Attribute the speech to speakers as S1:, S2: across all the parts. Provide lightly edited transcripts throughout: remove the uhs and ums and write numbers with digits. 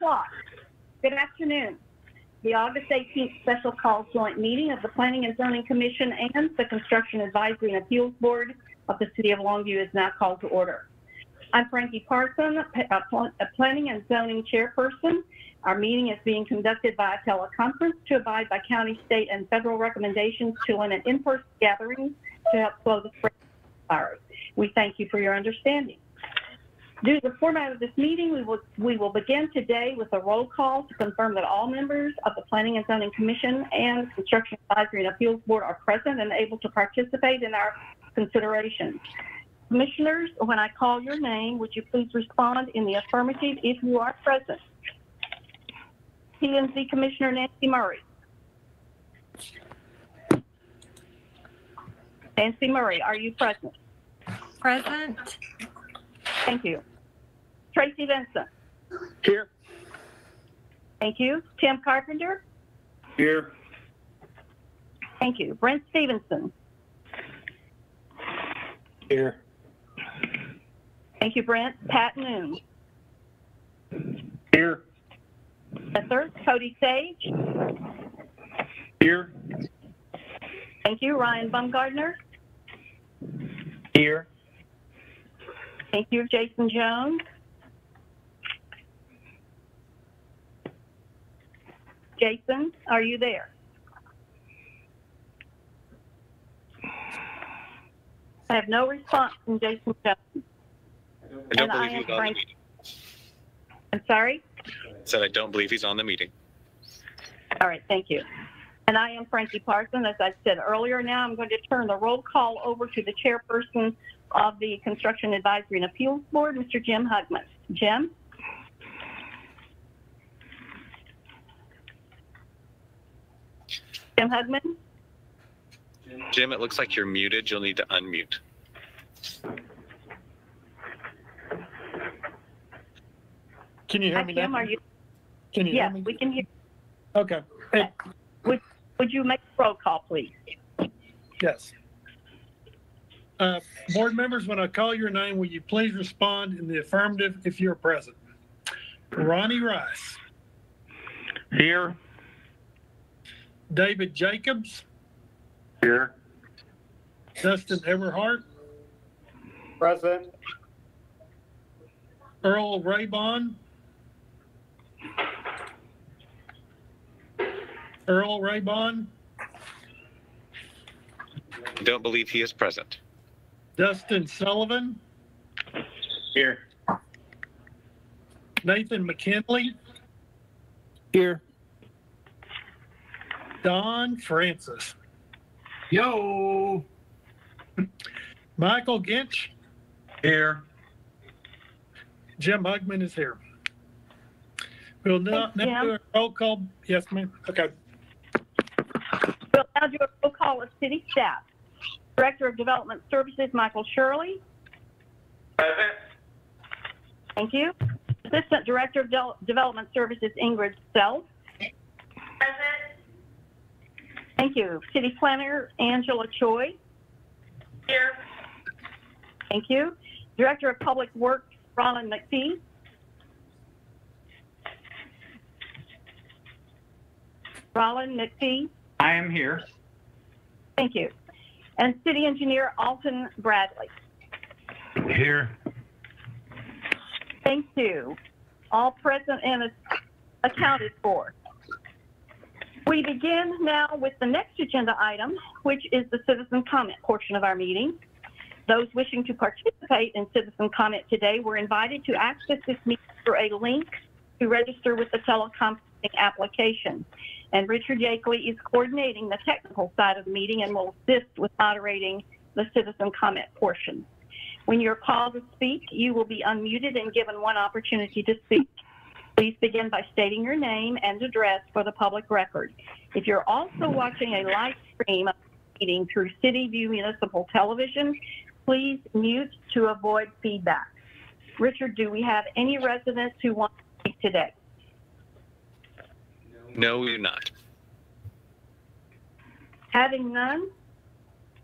S1: o'clock. Good afternoon. The August 18th special call joint meeting of the Planning and Zoning Commission and the Construction Advisory and Appeals Board of the City of Longview is now called to order. I'm Frankie Parson, a Planning and Zoning Chairperson. Our meeting is being conducted by a teleconference to abide by county, state, and federal recommendations to limit in-person gatherings to help slow the spread of the virus. We thank you for your understanding. Due to the format of this meeting, we will begin today with a roll call to confirm that all members of the Planning and Zoning Commission and Construction Advisory and Appeals Board are present and able to participate in our considerations. Commissioners, when I call your name, would you please respond in the affirmative if you are present? P&Z Commissioner Nancy Murray. Nancy Murray, are you present?
S2: Present.
S1: Thank you. Tracy Vincent.
S3: Here.
S1: Thank you. Tim Carpenter.
S3: Here.
S1: Thank you. Brent Stevenson.
S3: Here.
S1: Thank you, Brent. Pat Noon.
S3: Here.
S1: Yes, sir. Cody Sage.
S3: Here.
S1: Thank you. Ryan Bumgardner.
S3: Here.
S1: Thank you. Jason Jones. Jason, are you there? I have no response from Jason Jones.
S4: I don't believe he's on the meeting.
S1: I'm sorry?
S4: I said I don't believe he's on the meeting.
S1: All right, thank you. And I am Frankie Parson. As I said earlier, now I'm going to turn the roll call over to the chairperson of the Construction Advisory and Appeals Board, Mr. Jim Hugman. Jim? Jim Hugman?
S4: Jim, it looks like you're muted. You'll need to unmute.
S3: Can you hear me
S1: Jim,
S3: now?
S1: are you?
S3: Can you
S1: Yes,
S3: hear me?
S1: we can hear.
S3: Okay. Hey,
S1: Would you make a roll call, please?
S3: yes. Board members, when I call your name, will you please respond in the affirmative if you're present? Ronnie Rice.
S5: Here.
S3: David Jacobs.
S5: Here.
S3: Dustin Everhart.
S5: Present.
S3: Earl Raybon. Earl Raybon.
S4: I don't believe he is present.
S3: Dustin Sullivan.
S5: Here.
S3: Nathan McKinley.
S5: Here.
S3: Don Francis.
S5: Yo.
S3: Michael Ginch.
S5: Here.
S3: Jim Hugman is here. We'll now do a roll call. Yes, ma'am. Okay.
S1: We'll now do a roll call of city staff. Director of Development Services, Michael Shirley.
S5: Present.
S1: Thank you. Assistant Director of Development Services, Ingrid Self.
S6: Present.
S1: Thank you. City Planner, Angela Choi.
S6: Here.
S1: Thank you. Director of Public Works, Roland McPhee. Roland McPhee.
S5: I am here.
S1: Thank you. And City Engineer, Alton Bradley.
S5: Here.
S1: Thank you. All present and accounted for. We begin now with the next agenda item, which is the citizen comment portion of our meeting. Those wishing to participate in citizen comment today were invited to access this meeting through a link to register with the teleconferencing application. And Richard Yakeley is coordinating the technical side of the meeting and will assist with moderating the citizen comment portion. When you're called to speak, you will be unmuted and given one opportunity to speak. Please begin by stating your name and address for the public record. If you're also watching a live stream of the meeting through City View Municipal Television, please mute to avoid feedback. Richard, do we have any residents who want to speak today?
S4: No, we do not.
S1: Having none,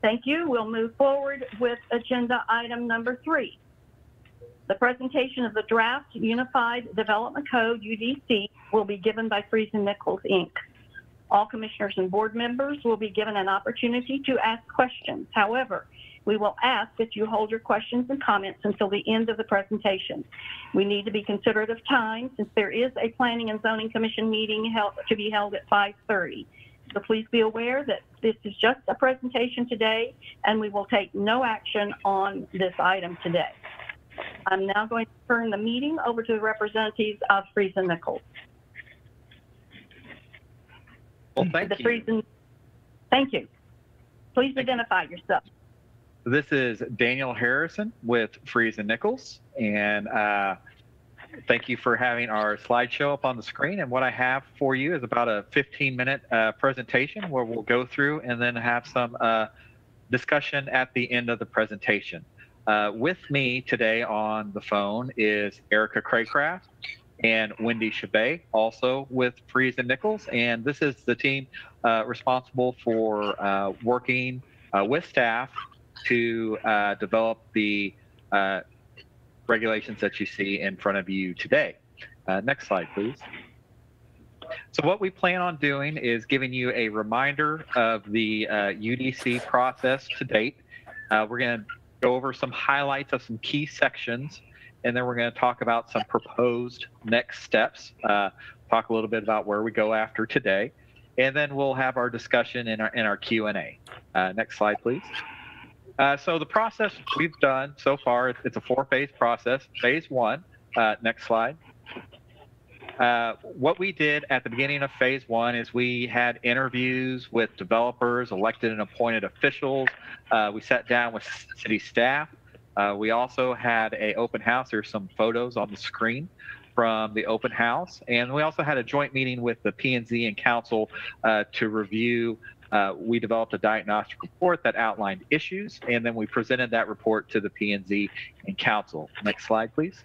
S1: thank you. We'll move forward with agenda item number 3. The presentation of the draft Unified Development Code, UDC, will be given by Freese and Nichols, Inc. All commissioners and board members will be given an opportunity to ask questions. However, we will ask that you hold your questions and comments until the end of the presentation. We need to be considerate of time since there is a Planning and Zoning Commission meeting to be held at 5:30. So please be aware that this is just a presentation today and we will take no action on this item today. I'm now going to turn the meeting over to the representatives of Freese and Nichols.
S2: Well, thank you.
S1: Thank you. Please identify yourself.
S2: This is Daniel Harrison with Freese and Nichols, and thank you for having our slideshow up on the screen. And what I have for you is about a 15-minute presentation where we'll go through and then have some discussion at the end of the presentation. With me today on the phone is Erica Craycraft and Wendy Chabet, also with Freese and Nichols. And this is the team responsible for working with staff to develop the regulations that you see in front of you today. Next slide, please. So what we plan on doing is giving you a reminder of the UDC process to date. We're going to go over some highlights of some key sections, and then we're going to talk about some proposed next steps, talk a little bit about where we go after today, and then we'll have our discussion in our Q&A. Next slide, please. So the process we've done so far, it's a 4-phase process. Phase 1, next slide. What we did at the beginning of phase 1 is we had interviews with developers, elected and appointed officials. We sat down with city staff. We also had an open house. There's some photos on the screen from the open house. And we also had a joint meeting with the P&Z and council to review. We developed a diagnostic report that outlined issues, and then we presented that report to the P&Z and council. Next slide, please.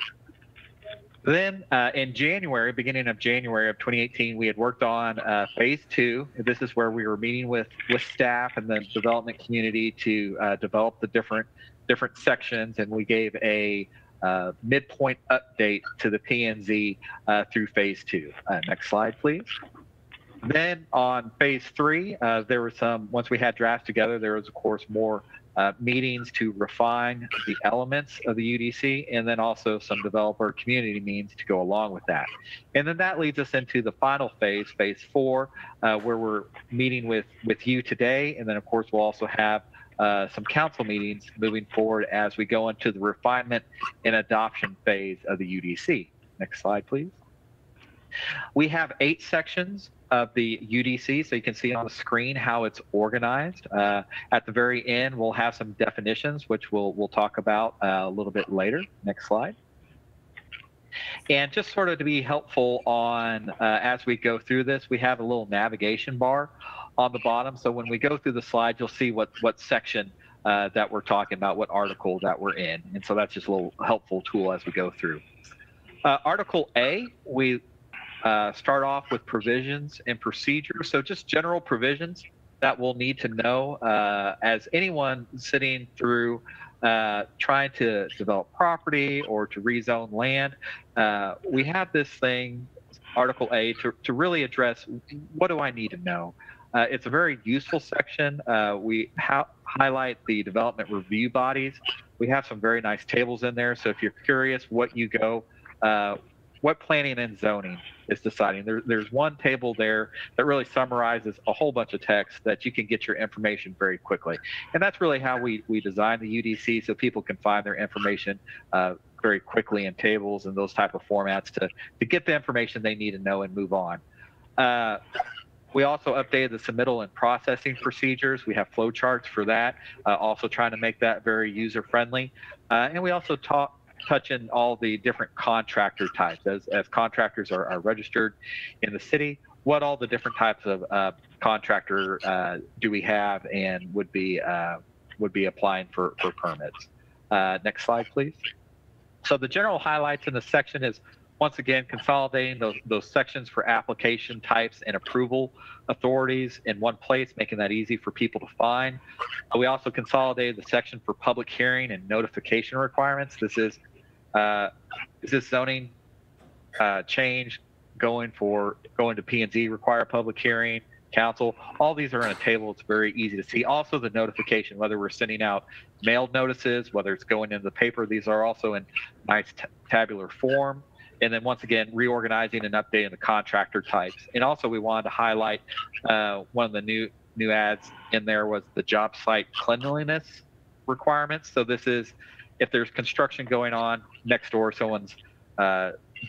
S2: Then in January, beginning of January of 2018, we had worked on phase 2. This is where we were meeting with staff and the development community to develop the different sections, and we gave a midpoint update to the P&Z through phase 2. Next slide, please. Then on phase 3, there were once we had drafts together, there was, of course, more meetings to refine the elements of the UDC, and then also some developer community meetings to go along with that. And then that leads us into the final phase, phase 4, where we're meeting with you today. And then, of course, we'll also have some council meetings moving forward as we go into the refinement and adoption phase of the UDC. Next slide, please. We have 8 sections of the UDC, so you can see on the screen how it's organized. At the very end, we'll have some definitions, which we'll talk about a little bit later. Next slide. And just sort of to be helpful on as we go through this, we have a little navigation bar on the bottom. So when we go through the slides, you'll see what section that we're talking about, what article that we're in. And so that's just a little helpful tool as we go through. Article A, we start off with provisions and procedures. So just general provisions that we'll need to know as anyone sitting through trying to develop property or to rezone land. We have this thing, Article A, to really address what do I need to know. It's a very useful section. We highlight the development review bodies. We have some very nice tables in there. So if you're curious what you go, what planning and zoning is deciding. There's one table there that really summarizes a whole bunch of text that you can get your information very quickly. And that's really how we design the UDC, so people can find their information very quickly in tables and those type of formats to get the information they need to know and move on. We also updated the submittal and processing procedures. We have flow charts for that, also trying to make that very user-friendly. And we also touch in all the different contractor types. As contractors are registered in the city, what all the different types of contractor do we have and would be applying for permits. Next slide, please. So the general highlights in the section is, once again, consolidating those sections for application types and approval authorities in one place, making that easy for people to find. We also consolidated the section for public hearing and notification requirements. This is Is this zoning change going to P&Z require a public hearing, council? All these are in a table. It's very easy to see. Also the notification, whether we're sending out mailed notices, whether it's going into the paper, these are also in nice tabular form. And then once again, reorganizing and updating the contractor types. And also we wanted to highlight one of the new ads in there was the job site cleanliness requirements. So this is if there's construction going on next door, someone's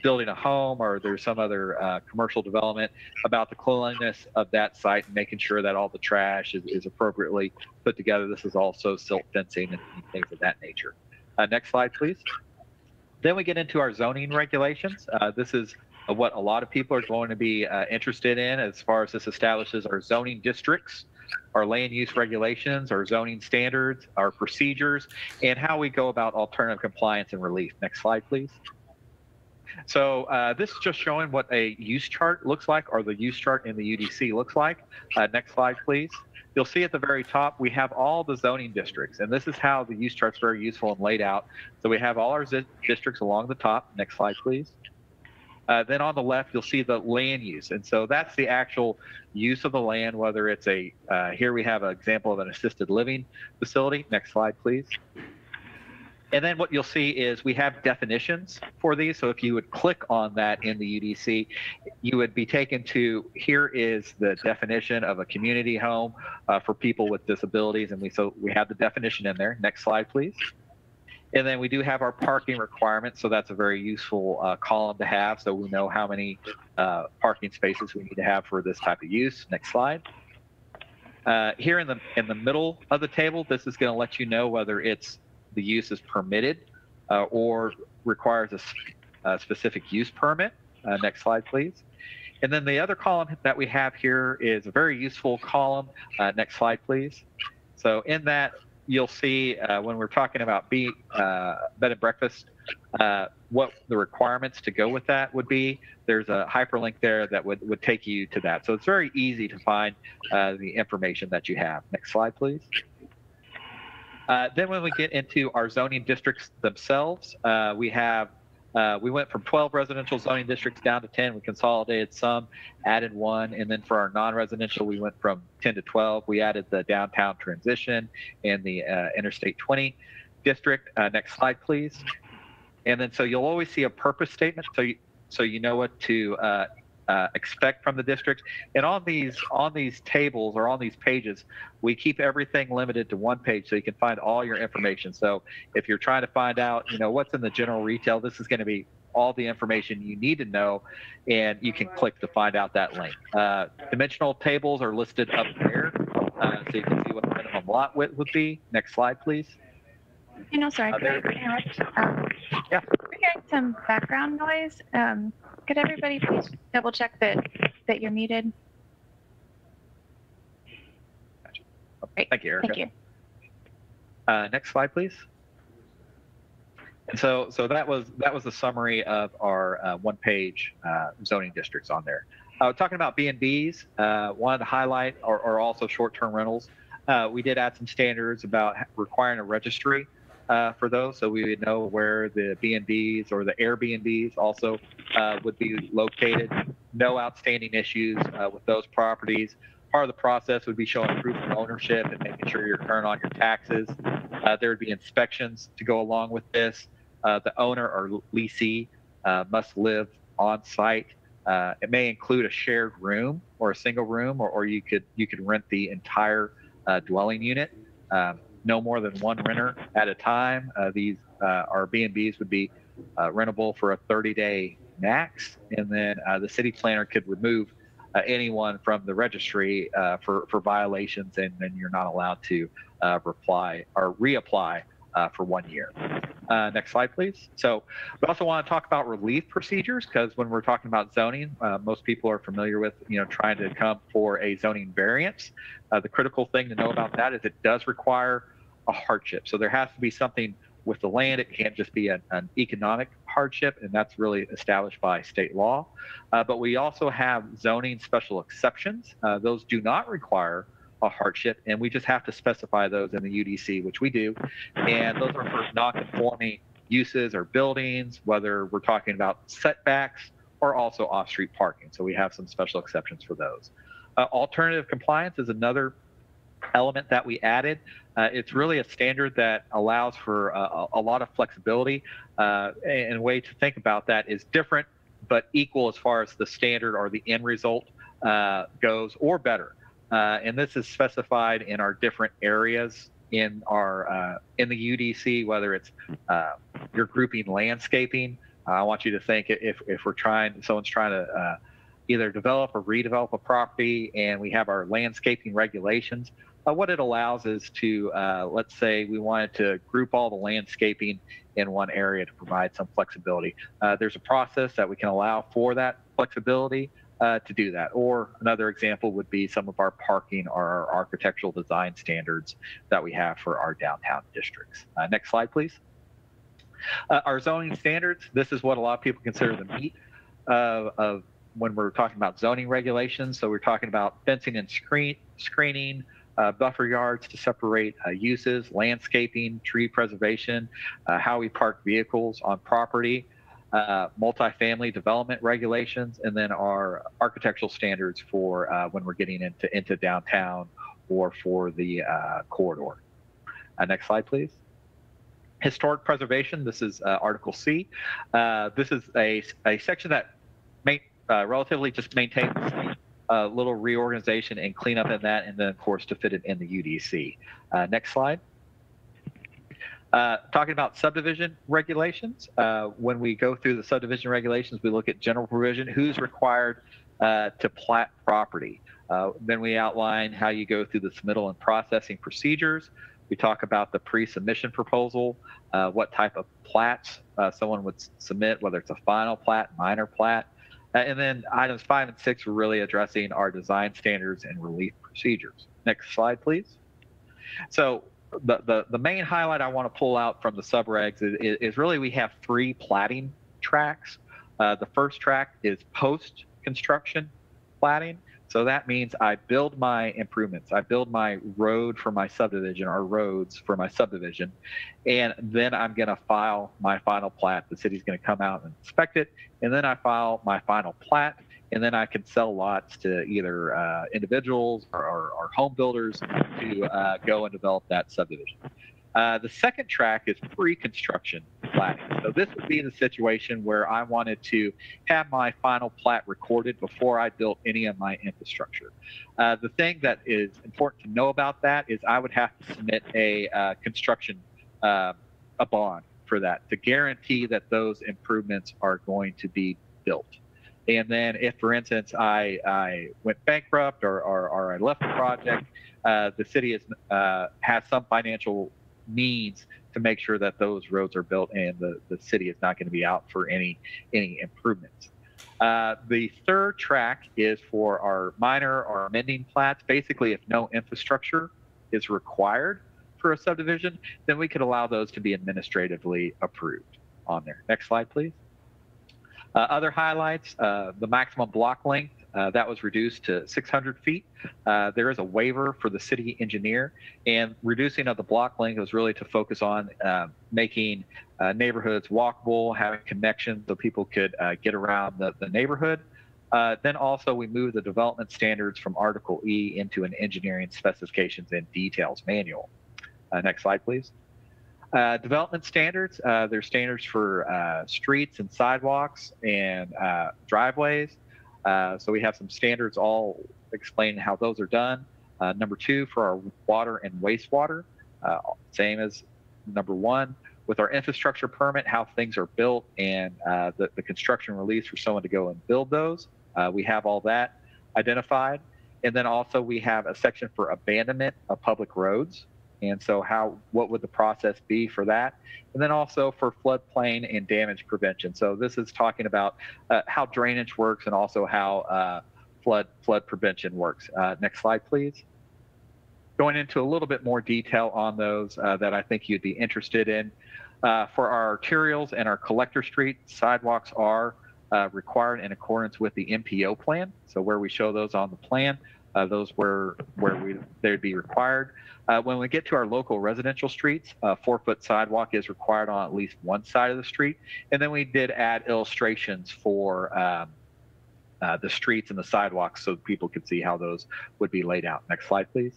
S2: building a home or there's some other commercial development, about the cleanliness of that site and making sure that all the trash is appropriately put together. This is also silt fencing and things of that nature. Next slide, please. Then we get into our zoning regulations. This is what a lot of people are going to be interested in as far as this establishes our zoning districts, our land use regulations, our zoning standards, our procedures, and how we go about alternative compliance and relief. Next slide, please. So this is just showing what a use chart looks like, or the use chart in the UDC looks like. Next slide, please. You'll see at the very top, we have all the zoning districts, and this is how the use chart's very useful and laid out. So we have all our districts along the top. Next slide, please. Then on the left, you'll see the land use. And so that's the actual use of the land, whether it's here we have an example of an assisted living facility. Next slide, please. And then what you'll see is we have definitions for these. So if you would click on that in the UDC, you would be taken to, here is the definition of a community home for people with disabilities. And so we have the definition in there. Next slide, please. And then we do have our parking requirements. So that's a very useful column to have. So we know how many parking spaces we need to have for this type of use. Next slide. Here in the middle of the table, this is going to let you know whether the use is permitted or requires a specific use permit. Next slide, please. And then the other column that we have here is a very useful column. Next slide, please. So in that, you'll see when we're talking about bed and breakfast, what the requirements to go with that would be. There's a hyperlink there that would take you to that. So it's very easy to find the information that you have. Next slide, please. Then when we get into our zoning districts themselves, we went from 12 residential zoning districts down to 10. We consolidated some, added one, and then for our non-residential, we went from 10 to 12. We added the downtown transition and the Interstate 20 district. Next slide, please. And then so you'll always see a purpose statement, so you know what to expect from the district. And on these tables or on these pages, we keep everything limited to one page so you can find all your information. So if you're trying to find out, what's in the general retail, this is going to be all the information you need to know, and you can click to find out that link. Dimensional tables are listed up there, so you can see what the minimum lot width would be. Next slide, please.
S7: Sorry, could I interrupt?
S2: Yeah.
S7: We're hearing some background noise. Could everybody please double check that you're muted? Great.
S2: Thank you, Erica.
S7: Thank you.
S2: Next slide, please. And so that was a summary of our one-page zoning districts on there. Talking about BNBs, wanted to highlight are also short-term rentals. We did add some standards about requiring a registry for those, so we would know where the BNBs or the Airbnbs also would be located. No outstanding issues with those properties. Part of the process would be showing proof of ownership and making sure you're current on your taxes. There would be inspections to go along with this. The owner or leasee must live on site. It may include a shared room or a single room, or you could rent the entire dwelling unit. No more than one renter at a time. These our B&Bs would be rentable for a 30-day max, and then the city planner could remove anyone from the registry for violations, and then you're not allowed to reapply for 1 year. Next slide, please. So we also want to talk about relief procedures, because when we're talking about zoning, most people are familiar with trying to come for a zoning variance. The critical thing to know about that is it does require a hardship. So there has to be something with the land. It can't just be an economic hardship, and that's really established by state law. But we also have zoning special exceptions. Those do not require a hardship, and we just have to specify those in the UDC, which we do. And those are for non-conforming uses or buildings, whether we're talking about setbacks or also off-street parking. So we have some special exceptions for those. Alternative compliance is another element that we added. It's really a standard that allows for a lot of flexibility. And a way to think about that is different but equal as far as the standard or the end result goes, or better. And this is specified in our different areas in our in the UDC, whether it's you're grouping landscaping. I want you to think if someone's trying to either develop or redevelop a property, and we have our landscaping regulations. What it allows is to, let's say we wanted to group all the landscaping in one area to provide some flexibility. There's a process that we can allow for that flexibility to do that. Or another example would be some of our parking or our architectural design standards that we have for our downtown districts. Next slide, please. Our zoning standards, this is what a lot of people consider the meat of when we're talking about zoning regulations. So we're talking about fencing and screening, buffer yards to separate uses, landscaping, tree preservation, how we park vehicles on property, multifamily development regulations, and then our architectural standards for when we're getting into downtown or for the corridor. Next slide, please. Historic preservation, this is Article C. This is a section that relatively just maintains little reorganization and cleanup in that, and then of course to fit it in the UDC. Next slide. Talking about subdivision regulations, when we go through the subdivision regulations, we look at general provision, who's required to plat property. Then we outline how you go through the submittal and processing procedures. We talk about the pre-submission proposal, what type of plats someone would submit, whether it's a final plat, minor plat. And then items 5 and 6 are really addressing our design standards and relief procedures. Next slide, please. So the main highlight I want to pull out from the subregs is really we have 3 platting tracks. The first track is post-construction platting. So that means I build my improvements. I build my road for my subdivision, or roads for my subdivision, and then I'm going to file my final plat. The city's going to come out and inspect it, and then I file my final plat, and then I can sell lots to either individuals or home builders to go and develop that subdivision. The second track is pre-construction platting. So this would be the situation where I wanted to have my final plat recorded before I built any of my infrastructure. The thing that is important to know about that is I would have to submit a construction, a bond for that to guarantee that those improvements are going to be built. And then if, for instance, I went bankrupt or I left the project, the city has some financial means to make sure that those roads are built, and the city is not going to be out for any improvements. The third track is for our minor or amending plats. Basically, if no infrastructure is required for a subdivision, then we could allow those to be administratively approved on there. Next slide, please. Other highlights, the maximum block length, that was reduced to 600 feet. There is a waiver for the city engineer, and reducing of the block length was really to focus on making neighborhoods walkable, having connections so people could get around the neighborhood. Then also we moved the development standards from Article E into an engineering specifications and details manual. Next slide, please. Development standards, there's standards for streets and sidewalks and driveways. So we have some standards all explaining how those are done. Number 2, for our water and wastewater, same as number 1. With our infrastructure permit, how things are built and the construction release for someone to go and build those. We have all that identified. And then also we have a section for abandonment of public roads. And so what would the process be for that? And then also for floodplain and damage prevention. So this is talking about how drainage works and also how flood prevention works. Next slide, please. Going into a little bit more detail on those that I think you'd be interested in. For our arterials and our collector street, sidewalks are required in accordance with the MPO plan. So where we show those on the plan, those where they'd be required. When we get to our local residential streets, a 4-foot sidewalk is required on at least one side of the street. And then we did add illustrations for the streets and the sidewalks so people could see how those would be laid out. Next slide, please.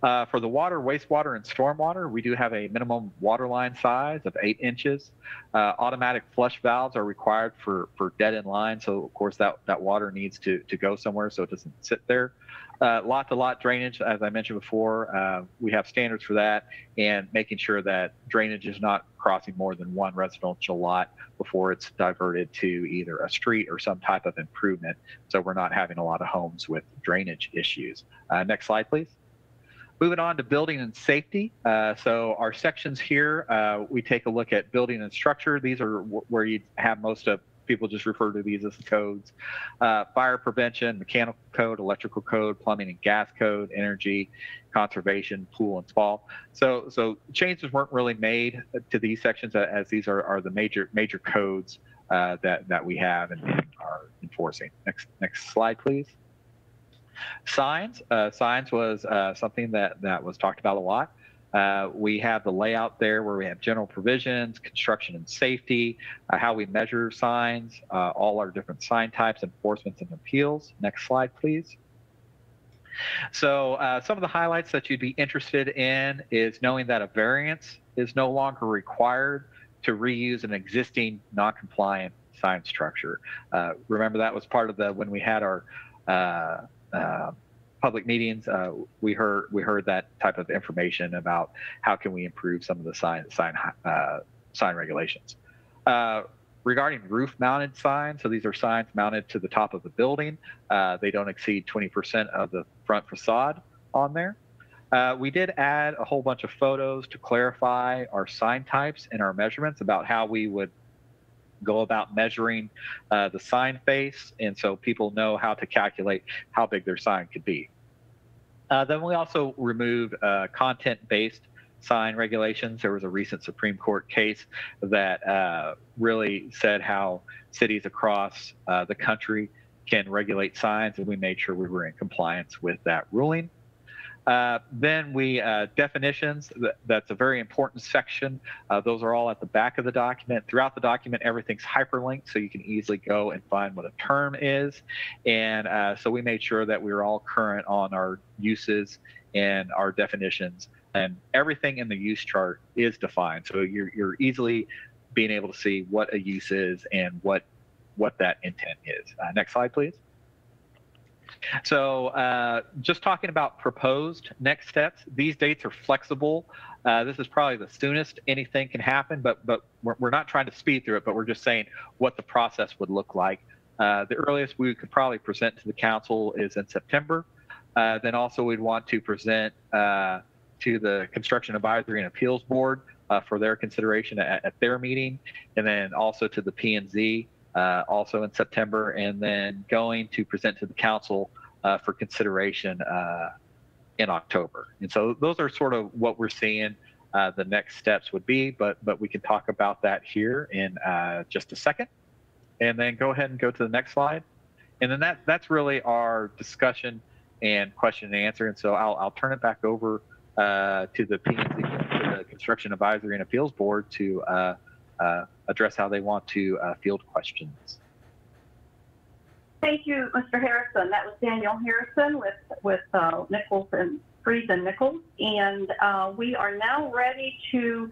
S2: For the water, wastewater, and stormwater, we do have a minimum water line size of 8 inches. Automatic flush valves are required for dead-end lines, so of course that water needs to go somewhere so it doesn't sit there. Lot-to-lot drainage, as I mentioned before, we have standards for that, and making sure that drainage is not crossing more than one residential lot before it's diverted to either a street or some type of improvement, so we're not having a lot of homes with drainage issues. Next slide, please. Moving on to building and safety. So our sections here, we take a look at building and structure. These are where you have most of people just refer to these as codes. Fire prevention, mechanical code, electrical code, plumbing and gas code, energy, conservation, pool and spa. So changes weren't really made to these sections as these are the major codes that we have and are enforcing. Next slide, please. Signs. Signs was something that was talked about a lot. We have the layout there where we have general provisions, construction and safety, how we measure signs, all our different sign types, enforcements and appeals. Next slide, please. So some of the highlights that you'd be interested in is knowing that a variance is no longer required to reuse an existing non-compliant sign structure. Remember that was part of when we had our public meetings, we heard that type of information about how can we improve some of the sign regulations. Regarding roof-mounted signs, so these are signs mounted to the top of the building. They don't exceed 20% of the front facade on there. We did add a whole bunch of photos to clarify our sign types and our measurements about how we would go about measuring the sign face, and so people know how to calculate how big their sign could be. Then we also removed content-based sign regulations. There was a recent Supreme Court case that really said how cities across the country can regulate signs, and we made sure we were in compliance with that ruling. Then definitions, that's a very important section. Those are all at the back of the document. Throughout the document, everything's hyperlinked, so you can easily go and find what a term is. And so we made sure that we were all current on our uses and our definitions. And everything in the use chart is defined. So you're easily being able to see what a use is and what that intent is. Next slide, please. So just talking about proposed next steps, these dates are flexible. This is probably the soonest anything can happen, but we're not trying to speed through it, but we're just saying what the process would look like. The earliest we could probably present to the council is in September. Then also we'd want to present to the Construction Advisory and Appeals Board for their consideration at their meeting, and then also to the P&Z also in September, and then going to present to the council for consideration in October. And so those are sort of what we're seeing the next steps would be, but we can talk about that here in just a second. And then go ahead and go to the next slide. And then that's really our discussion and question and answer. And so I'll turn it back over to the P&Z, to the Construction Advisory and Appeals Board to address how they want to field questions.
S1: Thank you, Mr. Harrison. That was Daniel Harrison with Nichols and Freese and Nichols. And we are now ready to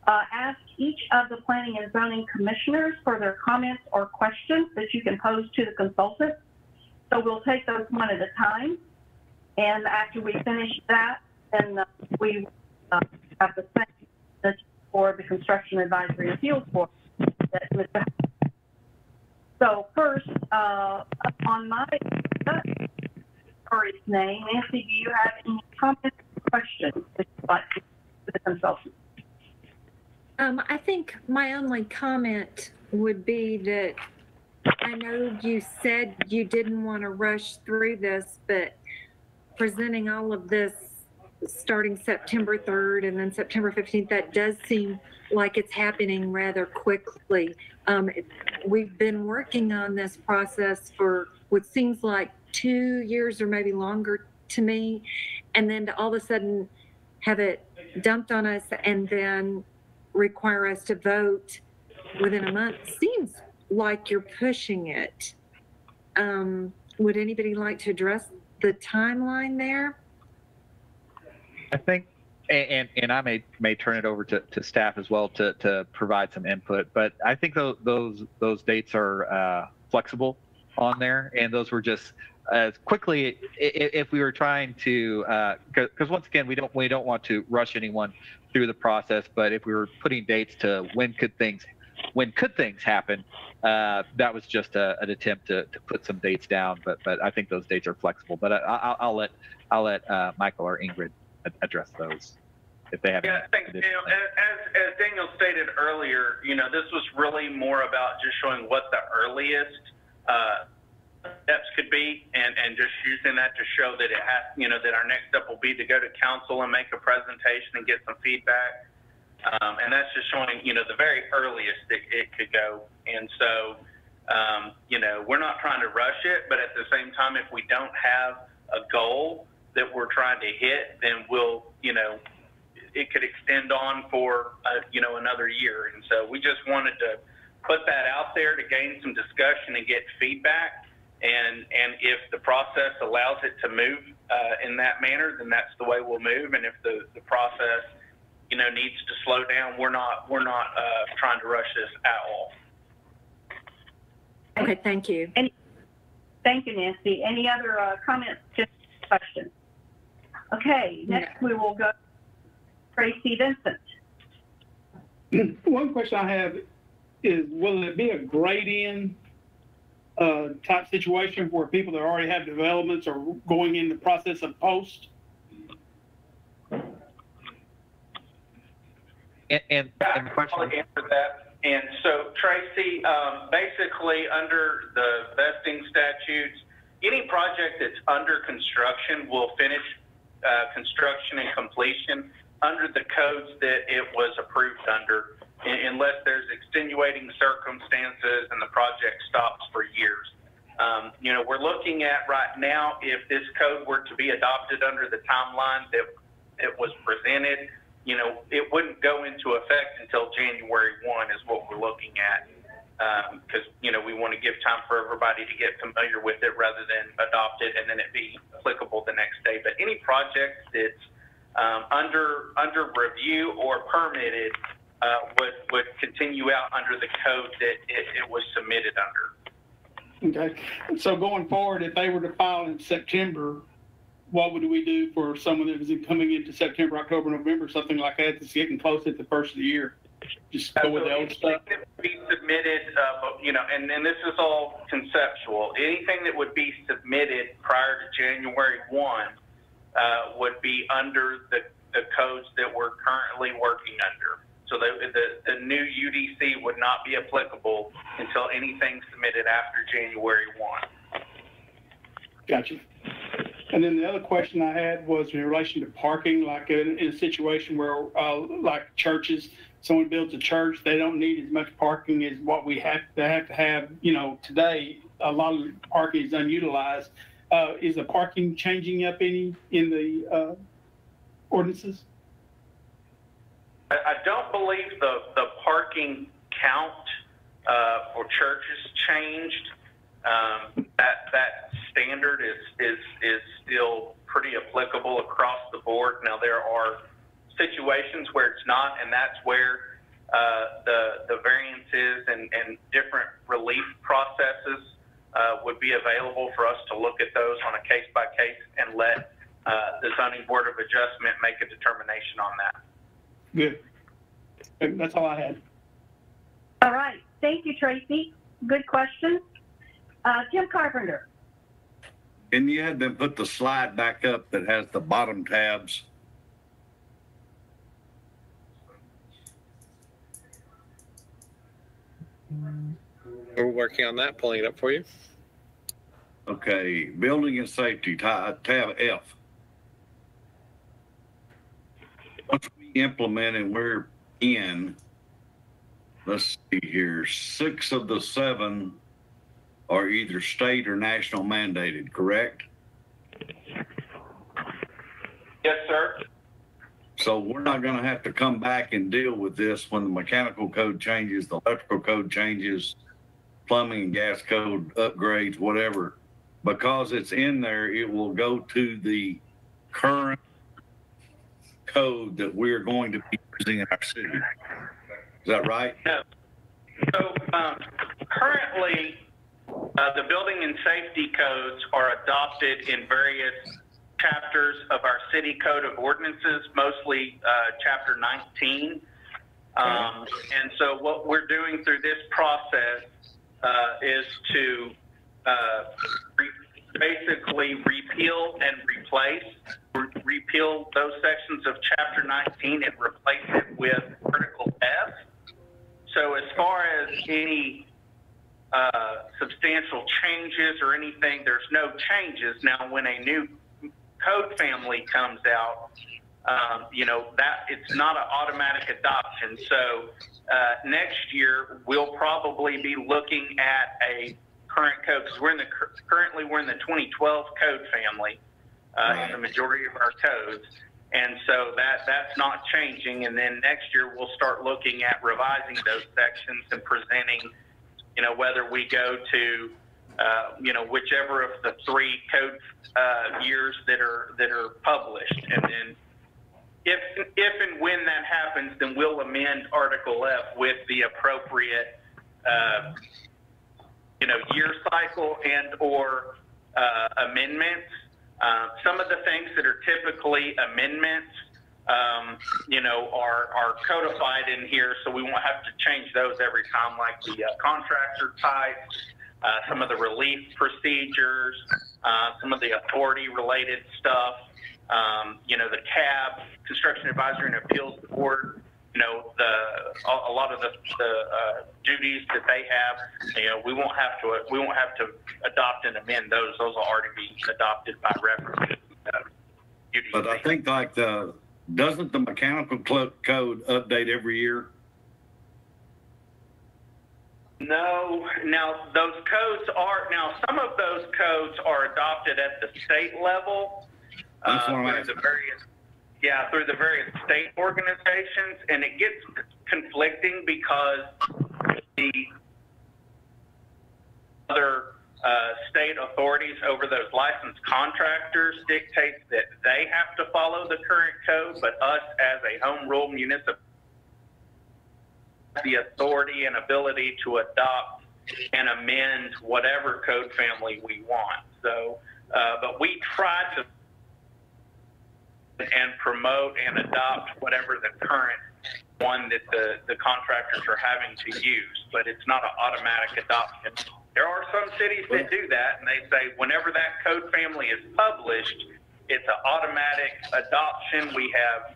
S1: ask each of the planning and zoning commissioners for their comments or questions that you can pose to the consultant. So we'll take those one at a time. And after we finish that, then we have the same for the Construction Advisory Appeals Board. So first, on my party's name, Nancy, do you have any comments or questions that you'd like to the consultant?
S8: I think my only comment would be that I know you said you didn't want to rush through this, but presenting all of this starting September 3rd and then September 15th, that does seem like it's happening rather quickly. We've been working on this process for what seems like 2 years or maybe longer to me, and then to all of a sudden have it dumped on us and then require us to vote within a month seems like you're pushing it. Would anybody like to address the timeline there?
S2: I think, and I may turn it over to staff as well to provide some input, but I think those dates are flexible on there, and those were just as quickly if we were trying to, because once again we don't want to rush anyone through the process, but if we were putting dates to when could things happen, that was just an attempt to put some dates down, but I think those dates are flexible. But I'll let Michael or Ingrid address those if they have.
S5: Yeah, thanks, Daniel. As Daniel stated earlier, this was really more about just showing what the earliest steps could be, and just using that to show that it has, that our next step will be to go to council and make a presentation and get some feedback. And that's just showing, the very earliest it could go. And so, we're not trying to rush it, but at the same time, if we don't have a goal that we're trying to hit, then we'll, it could extend on for, another year. And so we just wanted to put that out there to gain some discussion and get feedback. And if the process allows it to move in that manner, then that's the way we'll move. And if the process, needs to slow down, we're not trying to rush this at all.
S8: Okay, thank you.
S1: Thank you, Nancy. Any other comments, just questions? Okay, next we will go to Tracy Vincent.
S9: One question I have is, will it be a grade-in type situation where people that already have developments are going in the process of post?
S2: And the question.
S5: I'll answer that. And so, Tracy, basically under the vesting statutes, any project that's under construction will finish construction and completion under the codes that it was approved under, unless there's extenuating circumstances and the project stops for years. We're looking at right now, if this code were to be adopted under the timeline that it was presented, it wouldn't go into effect until January 1 is what we're looking at, because, we want to give time for everybody to get familiar with it rather than adopt it and then it be applicable the next day. But any project that's under review or permitted would continue out under the code that it was submitted under.
S9: Okay. So going forward, if they were to file in September, what would we do for someone that was coming into September, October, November, something like that, that's getting close at the first of the year? Just go with the old stuff?
S5: Anything that would be submitted, and this is all conceptual, anything that would be submitted prior to January 1 would be under the codes that we're currently working under. So the new UDC would not be applicable until anything submitted after January 1.
S9: Gotcha. And then the other question I had was in relation to parking, like in a situation where, like churches, someone builds a church, they don't need as much parking as what we have to have. Today, a lot of parking is unutilized. Is the parking changing up any in the ordinances?
S5: I don't believe the parking count for churches changed. That standard is still pretty applicable across the board. Now there are situations where it's not, and that's where the variances and different relief processes would be available for us to look at those on a case by case and let the zoning board of adjustment make a determination on that.
S9: Good. That's all I had.
S1: All right. Thank you, Tracy. Good question. Jim Carpenter.
S10: Can you have them put the slide back up that has the bottom tabs?
S4: We're working on that, pulling it up for you.
S10: Okay, building and safety, tab F. once we implement and we're in, let's see here, 6 of the 7 are either state or national mandated, correct?
S5: Yes, sir.
S10: So we're not going to have to come back and deal with this when the mechanical code changes, the electrical code changes, plumbing and gas code upgrades, whatever. Because it's in there, it will go to the current code that we're going to be using in our city. Is that right?
S5: No. So currently, the building and safety codes are adopted in various chapters of our city code of ordinances, mostly chapter 19. And so what we're doing through this process is to basically repeal and repeal those sections of chapter 19 and replace it with Article F. So as far as any substantial changes or anything, there's no changes. Now, when a new code family comes out, you know, that it's not an automatic adoption. So next year, we'll probably be looking at a current code, because currently we're in the 2012 code family, in the majority of our codes. And so that's not changing. And then next year, we'll start looking at revising those sections and presenting, you know, whether we go to, you know, whichever of the 3 code years that are published. And then if and when that happens, then we'll amend Article F with the appropriate, you know, year cycle and or amendments. Some of the things that are typically amendments, you know, are codified in here, so we won't have to change those every time, like the contractor type, some of the relief procedures, some of the authority-related stuff, you know, the CAAB, Construction Advisory and Appeals Board, you know, a lot of the duties that they have, you know, we won't have to adopt and amend those. Those will already be adopted by reference.
S10: But I think like doesn't the mechanical code update every year?
S5: No. Now those codes some of those codes are adopted at the state level.
S10: That's what I'm asking.
S5: Through the various state organizations, and it gets conflicting because the other state authorities over those licensed contractors dictate that they have to follow the current code, but us as a home rule municipality have the authority and ability to adopt and amend whatever code family we want. So, but we try to and promote and adopt whatever the current one that the contractors are having to use, but it's not an automatic adoption. There are some cities that do that, and they say whenever that code family is published, it's an automatic adoption. We have,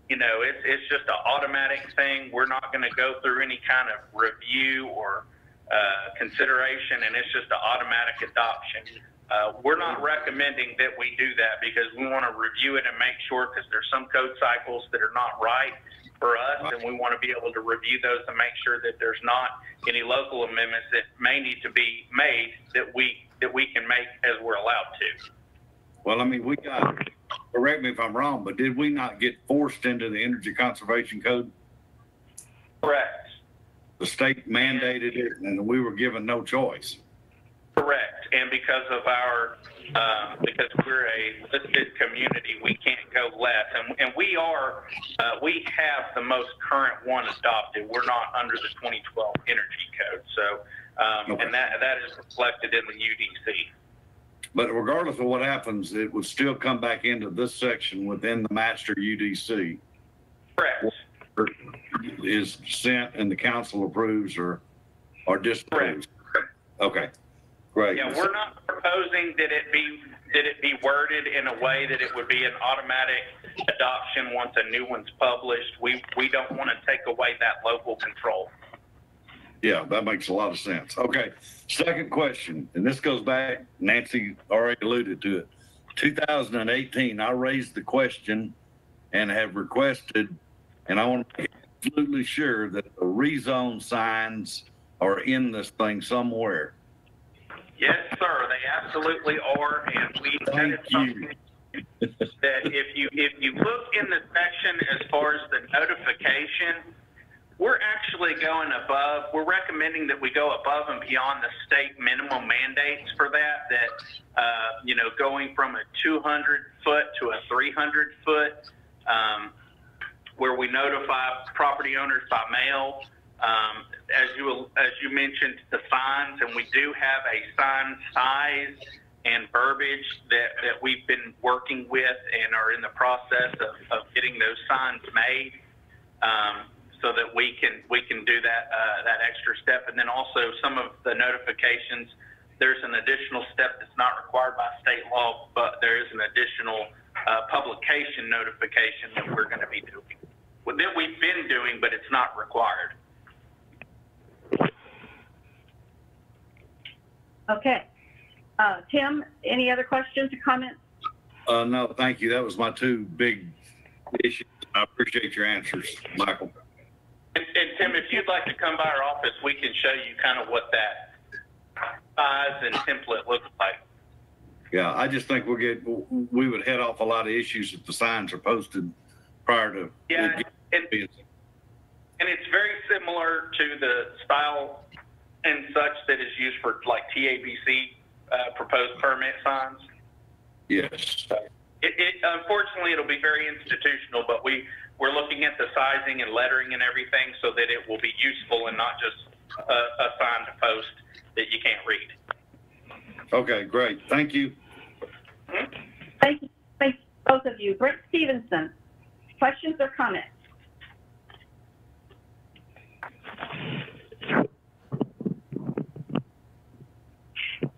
S5: you know, it's just an automatic thing. We're not going to go through any kind of review or consideration, and it's just an automatic adoption. We're not recommending that we do that because we want to review it and make sure, because there's some code cycles that are not right for us, and we want to be able to review those and make sure that there's not any local amendments that may need to be made that we can make as we're allowed to.
S10: Well, I mean, we got, correct me if I'm wrong, but did we not get forced into the Energy Conservation Code?
S5: Correct.
S10: The state mandated it, and we were given no choice.
S5: Correct. And because of our, because we're a listed community, we can't go less. And we are, we have the most current one adopted. We're not under the 2012 Energy Code. So,
S10: Okay.
S5: and that is reflected in the UDC.
S10: But regardless of what happens, it would still come back into this section within the master UDC.
S5: Correct.
S10: Is sent and the council approves or disapproves.
S5: Correct.
S10: Okay. Great.
S5: Yeah, we're not proposing that it be worded in a way that it would be an automatic adoption once a new one's published. We don't want to take away that local control.
S10: Yeah, that makes a lot of sense. Okay. Second question, and this goes back, Nancy already alluded to it. 2018, I raised the question and have requested, and I want to make absolutely sure that the rezone signs are in this thing somewhere.
S5: Yes, sir, they absolutely are, and we
S10: Thank you.
S5: that if you look in the section as far as the notification, we're actually going above. We're recommending that we go above and beyond the state minimum mandates for that. You know, going from a 200-foot to a 300-foot, where we notify property owners by mail. As you mentioned, the signs, and we do have a sign size and verbiage that we've been working with and are in the process of getting those signs made, so that we can do that extra step. And then also some of the notifications, there's an additional step that's not required by state law, but there is an additional publication notification that we're going to be doing, that we've been doing, but it's not required.
S1: Okay. Tim, any other questions or comments?
S10: No, thank you. That was my two big issues. I appreciate your answers, Michael.
S5: And Tim, if you'd like to come by our office, we can show you kind of what that size and template looks like.
S10: Yeah, I just think we would head off a lot of issues if the signs are posted prior to.
S5: Yeah, and it's very similar to the style and such that is used for like TABC proposed permit signs.
S10: Yes.
S5: Unfortunately, it'll be very institutional, but we're looking at the sizing and lettering and everything so that it will be useful and not just a sign to post that you can't read.
S10: Okay, great. Thank you.
S1: Mm-hmm. Thank you. Thanks, both of you. Brent Stevenson, questions or comments?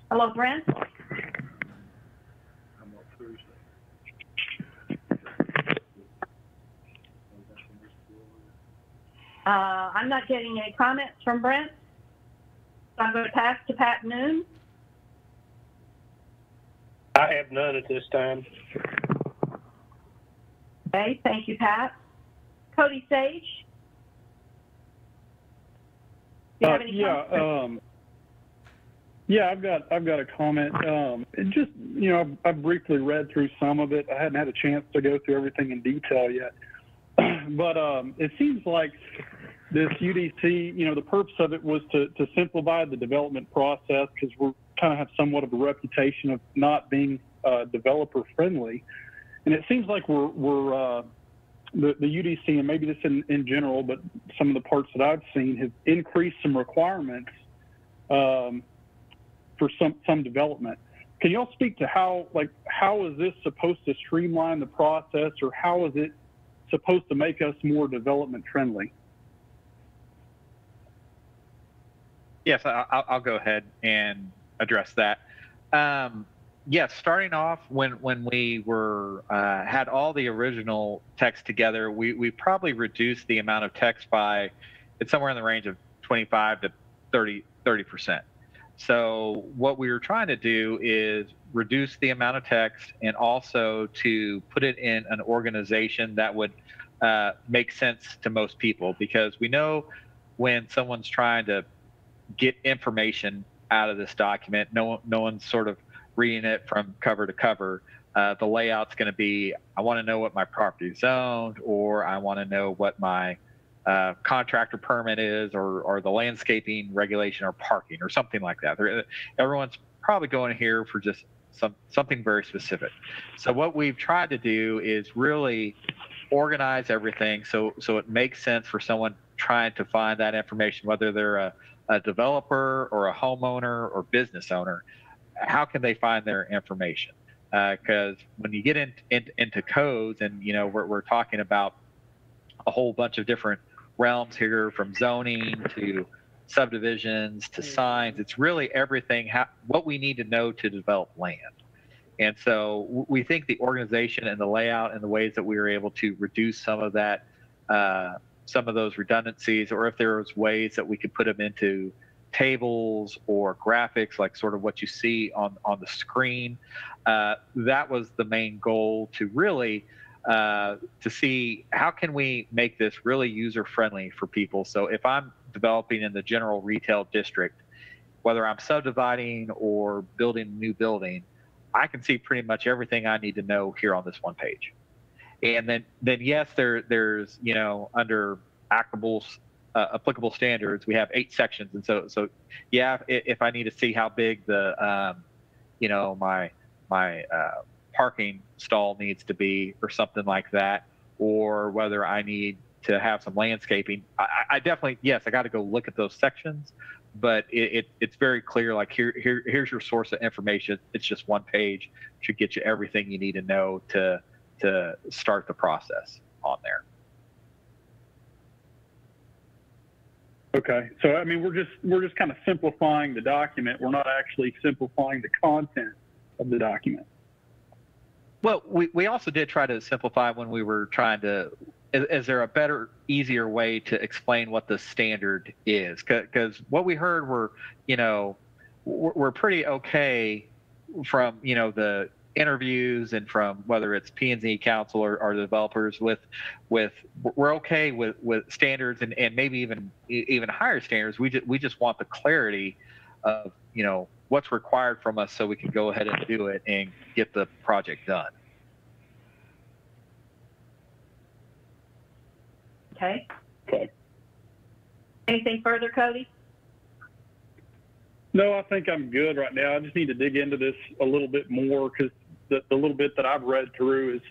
S1: Hello, Brent. I'm not getting any comments from Brent, so I'm going to pass to Pat Noon.
S11: I have none at this time.
S1: Okay, thank you, Pat. Cody Sage. Do you have any comments?
S12: Yeah, I've got a comment. Just, you know, I've briefly read through some of it. I hadn't had a chance to go through everything in detail yet. But it seems like this UDC, you know, the purpose of it was to simplify the development process, because we're kind of have somewhat of a reputation of not being developer friendly. And it seems like the UDC, and maybe this in general, but some of the parts that I've seen have increased some requirements for some development. Can you all speak to how is this supposed to streamline the process, or how is it supposed to make us more development friendly?
S2: Yes, I'll go ahead and address that. Yes, starting off when we were had all the original text together, we probably reduced the amount of text by, it's somewhere in the range of 25 to 30%. So what we were trying to do is reduce the amount of text, and also to put it in an organization that would make sense to most people, because we know when someone's trying to get information out of this document, no one's sort of reading it from cover to cover. The layout's going to be, I want to know what my property is zoned, or I want to know what my contractor permit is, or the landscaping regulation, or parking, or something like that. Everyone's probably going here for just something very specific. So what we've tried to do is really organize everything so it makes sense for someone trying to find that information, whether they're a developer or a homeowner or business owner. How can they find their information? Because when you get into codes, and you know, we're talking about a whole bunch of different realms here, from zoning to subdivisions to signs. It's really everything, what we need to know to develop land. And so we think the organization and the layout and the ways that we were able to reduce some of that, some of those redundancies, or if there was ways that we could put them into tables or graphics, like sort of what you see on the screen. That was the main goal, to really to see how can we make this really user-friendly for people. So if I'm developing in the general retail district, whether I'm subdividing or building a new building, I can see pretty much everything I need to know here on this one page. And then yes, there's, you know, under applicable standards, we have 8 sections. And so yeah, if I need to see how big the, you know, my parking stall needs to be or something like that, or whether I need to have some landscaping, I definitely, yes, I got to go look at those sections, but it's very clear, like here's your source of information. It's just one page, should get you everything you need to know to start the process on there.
S12: Okay, so I mean, we're just kind of simplifying the document. We're not actually simplifying the content of the document.
S2: Well, we also did try to simplify when we were trying to. Is there a better, easier way to explain what the standard is? Because what we heard were, you know, we're pretty okay from, you know, the interviews and from whether it's P&Z council or the developers with we're okay with standards and maybe even higher standards. We just want the clarity of, you know, what's required from us so we can go ahead and do it and get the project done.
S1: Okay. Good. Anything further, Cody?
S12: No, I think I'm good right now. I just need to dig into this a little bit more, because the little bit that I've read through is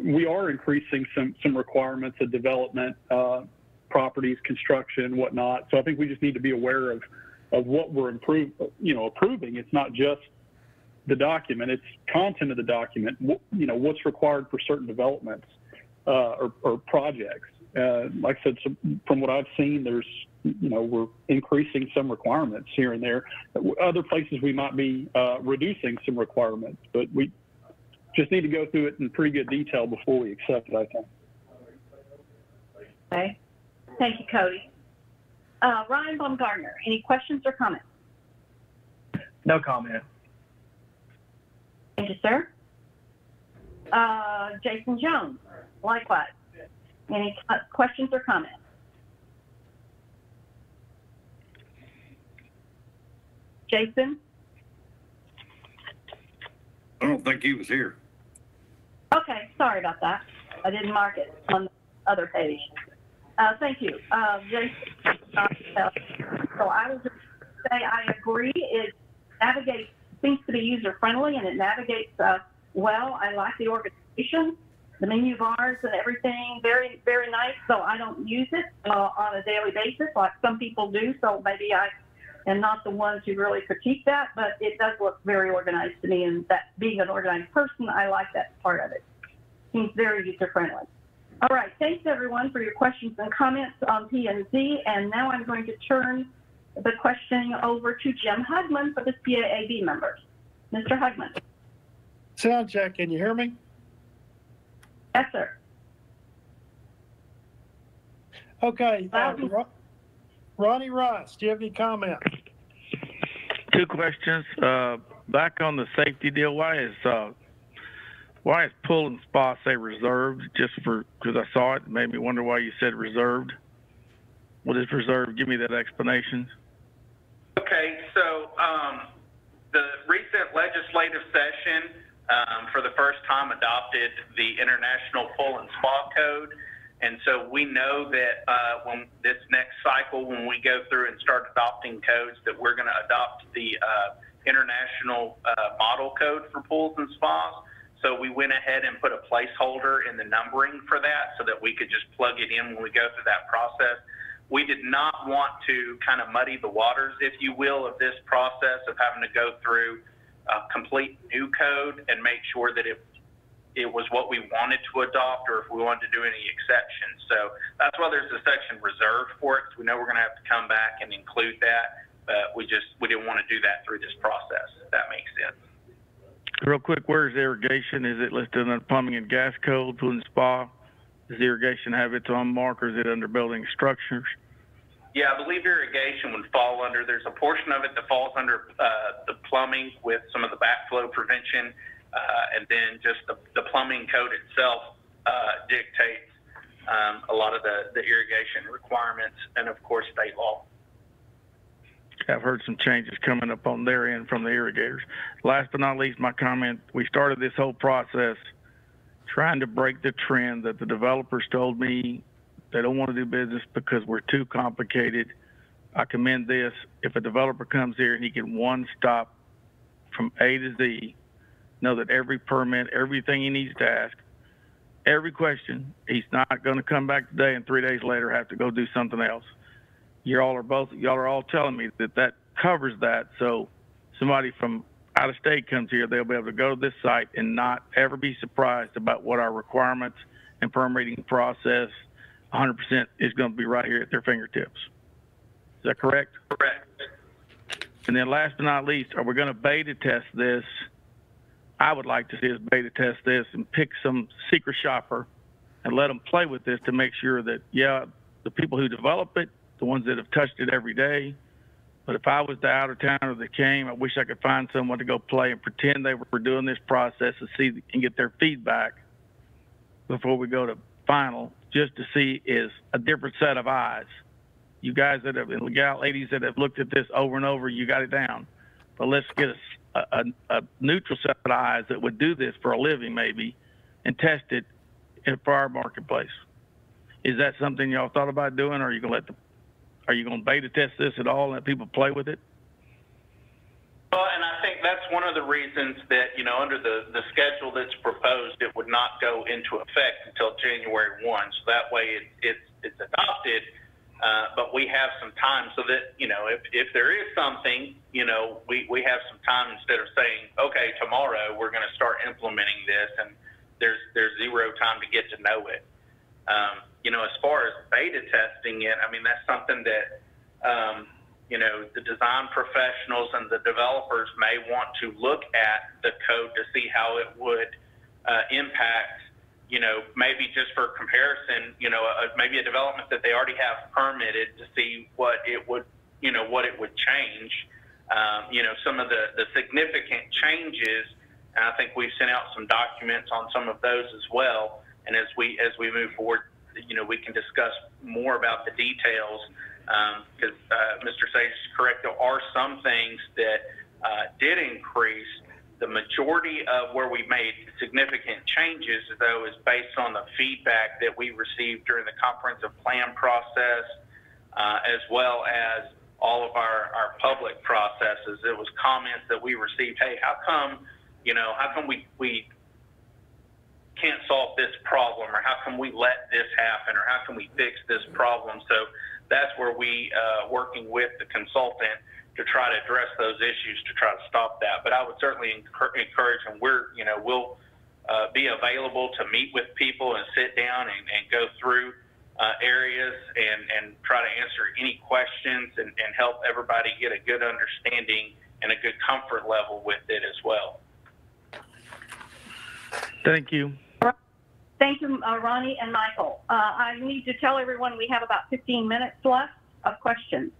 S12: we are increasing some requirements of development, properties, construction, and whatnot. So I think we just need to be aware of what we're approving. It's not just the document; it's content of the document. You know, what's required for certain developments or projects. Like I said, so from what I've seen, there's, you know, we're increasing some requirements here and there. Other places we might be reducing some requirements, but we just need to go through it in pretty good detail before we accept it, I think.
S1: Okay. Thank you, Cody. Ryan Baumgartner, any questions or comments?
S11: No comment.
S1: Thank you, sir. Jason Jones, likewise. Any questions or comments? Jason?
S10: I don't think he was here.
S1: Okay, sorry about that. I didn't mark it on the other page. Thank you. Jason, so I would just say I agree. It navigates, seems to be user-friendly, and it navigates well. I like the organization, the menu bars and everything, very, very nice. So I don't use it on a daily basis like some people do. So maybe I am not the ones who really critique that, but it does look very organized to me. And that being an organized person, I like that part of it. Seems very user-friendly. All right, thanks everyone for your questions and comments on P&Z. And now I'm going to turn the questioning over to Jim Hugman for the CAAB members. Mr. Hugman.
S3: Sound check, can you hear me?
S1: Yes, sir.
S3: Okay, Ronnie Rice, do you have any comments?
S13: 2 questions. Back on the safety deal, why is pull and spa say reserved? Just because I saw it, made me wonder why you said reserved. What is reserved? Give me that explanation.
S5: Okay, so the recent legislative session for the first time adopted the International Pull and Spa Code. And so we know that when this next cycle, when we go through and start adopting codes, that we're going to adopt the International Model Code for pools and spas. So we went ahead and put a placeholder in the numbering for that so that we could just plug it in when we go through that process. We did not want to kind of muddy the waters, if you will, of this process of having to go through a complete new code and make sure that it was what we wanted to adopt or if we wanted to do any exceptions. So that's why there's a section reserved for it, because we know we're going to have to come back and include that, but we didn't want to do that through this process, if that makes sense.
S13: Real quick, where's irrigation? Is it listed under plumbing and gas code, pool and spa? Does irrigation have its own mark, or is it under building structures?
S5: Yeah, I believe irrigation would fall under, there's a portion of it that falls under the plumbing with some of the backflow prevention, and then just the plumbing code itself dictates a lot of the irrigation requirements, and of course state law.
S13: I've heard some changes coming up on their end from the irrigators. Last but not least, my comment, we started this whole process trying to break the trend that the developers told me they don't want to do business because we're too complicated. I commend this. If a developer comes here and he can one stop from A to Z, know that every permit, everything he needs to ask, every question, he's not going to come back today and 3 days later have to go do something else. Y'all are all telling me that covers that. So somebody from out of state comes here, they'll be able to go to this site and not ever be surprised about what our requirements and permitting process 100% is going to be right here at their fingertips. Is that correct?
S5: Correct.
S13: And then last but not least, are we going to beta test this? I would like to see us beta test this and pick some secret shopper and let them play with this to make sure that, yeah, the people who develop it, the ones that have touched it every day. But if I was the out of towner that came, I wish I could find someone to go play and pretend they were doing this process and see and get their feedback before we go to final, just to see is a different set of eyes. You guys that have, and ladies that have looked at this over and over, you got it down. But let's get a neutral set of eyes that would do this for a living maybe and test it for our marketplace. Is that something y'all thought about doing, or are you going to beta test this at all and let people play with it?
S5: Well, and I think that's one of the reasons that, under the schedule that's proposed, it would not go into effect until January 1. So that way it's adopted, but we have some time so that, if there is something, we have some time instead of saying, okay, tomorrow we're going to start implementing this, and there's zero time to get to know it. As far as beta testing it, I mean, that's something that, the design professionals and the developers may want to look at the code to see how it would impact, maybe just for comparison, maybe a development that they already have permitted to see what it would, what it would change. Some of the significant changes, and I think we've sent out some documents on some of those as well. And as we move forward, we can discuss more about the details, because Mr. Sage is correct. There are some things that did increase. The majority of where we made significant changes, though, is based on the feedback that we received during the comprehensive plan process, as well as all of our public processes. It was comments that we received, hey, how come we can't solve this problem, or how can we let this happen, or how can we fix this problem? So that's where we, working with the consultant to try to address those issues to try to stop that. But I would certainly encourage, and we'll be available to meet with people and sit down and go through areas and try to answer any questions and help everybody get a good understanding and a good comfort level with it as well.
S13: Thank you.
S1: Thank you, Ronnie and Michael. I need to tell everyone we have about 15 minutes left of questions.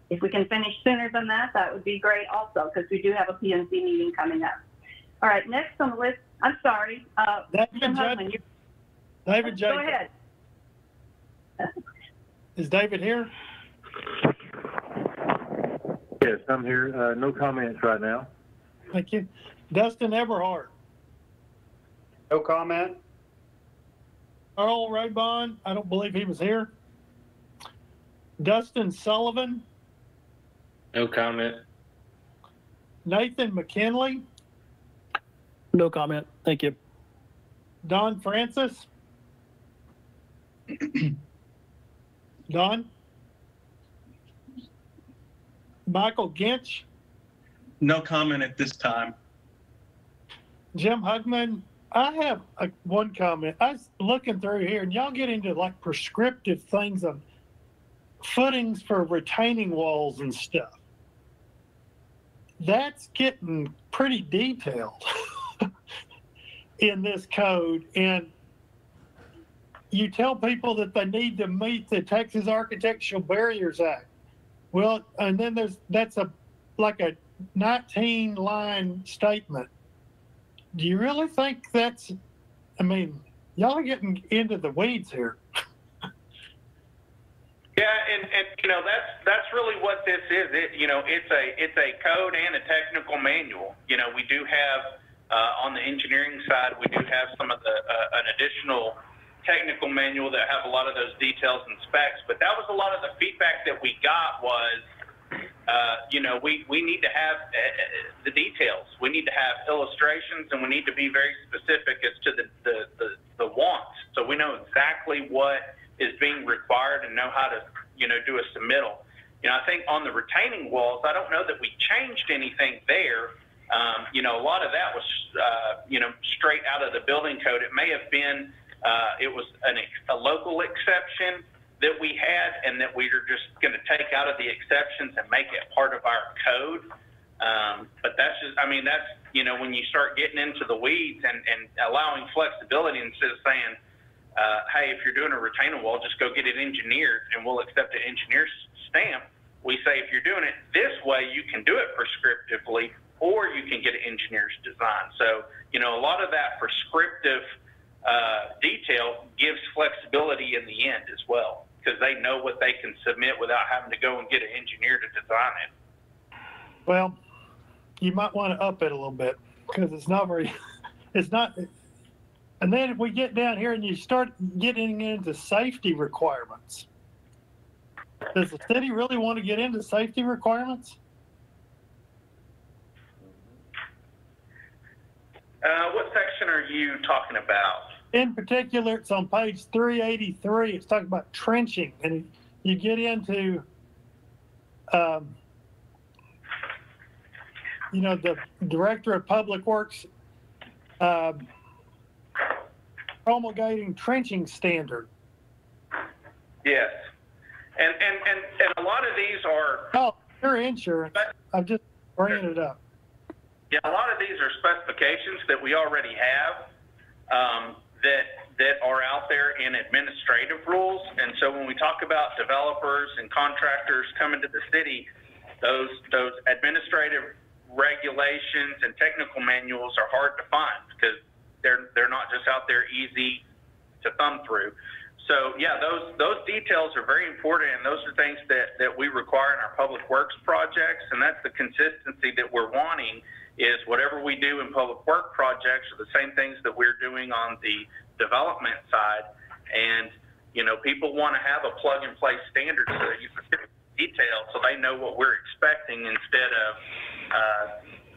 S1: If we can finish sooner than that, that would be great also, because we do have a PNC meeting coming up. All right, next on the list, I'm sorry. Jim Hudman,
S3: David Jacob.
S1: Go ahead.
S3: Is David here?
S14: Yes, I'm here. No comments right now.
S3: Thank you. Dustin Eberhardt.
S15: No comment.
S3: Earl Raybon, I don't believe he was here. Dustin Sullivan.
S15: No comment.
S3: Nathan McKinley.
S11: No comment. Thank you.
S3: Don Francis. Don. Michael Ginch.
S16: No comment at this time.
S3: Jim Hugman. I have one comment. I was looking through here, and y'all get into like prescriptive things of footings for retaining walls and stuff. That's getting pretty detailed in this code. And you tell people that they need to meet the Texas Architectural Barriers Act. Well, and then that's like a 19-line statement. do you really think that's, I mean, y'all are getting into the weeds here.
S5: Yeah, and you know, that's really what this is. It's a code and a technical manual. You know, we do have on the engineering side, we do have some of the an additional technical manual that have a lot of those details and specs. But that was a lot of the feedback that we got was, you know, we need to have the details. We need to have illustrations, and we need to be very specific as to the wants. So we know exactly what is being required and know how to, you know, do a submittal. You know, I think on the retaining walls, I don't know that we changed anything there. You know, a lot of that was, you know, straight out of the building code. It may have been, it was a local exception that we had, and that we are just going to take out of the exceptions and make it part of our code. But that's just, I mean, that's, you know, when you start getting into the weeds and allowing flexibility instead of saying, hey, if you're doing a retaining wall, just go get it engineered and we'll accept an engineer's stamp. We say if you're doing it this way, you can do it prescriptively, or you can get an engineer's design. So, you know, a lot of that prescriptive detail gives flexibility in the end as well, because they know what they can submit without having to go and get an engineer to design it.
S3: Well, you might want to up it a little bit, because it's not very, it's not. And then if we get down here and you start getting into safety requirements, does the city really want to get into safety requirements?
S5: What section are you talking about?
S3: In particular, it's on page 383. It's talking about trenching, and you get into, you know, the Director of Public Works promulgating trenching standard.
S5: Yes, and a lot of these are.
S3: Oh, your insurance. I'm just bringing it up.
S5: Yeah, a lot of these are specifications that we already have that are out there in administrative rules. And so when we talk about developers and contractors coming to the city, those administrative regulations and technical manuals are hard to find because they're not just out there easy to thumb through. So yeah, those details are very important, and those are things that we require in our public works projects, and that's the consistency that we're wanting. Is whatever we do in public work projects are the same things that we're doing on the development side. And, you know, people want to have a plug and play standard so that you can detail so they know what we're expecting instead of,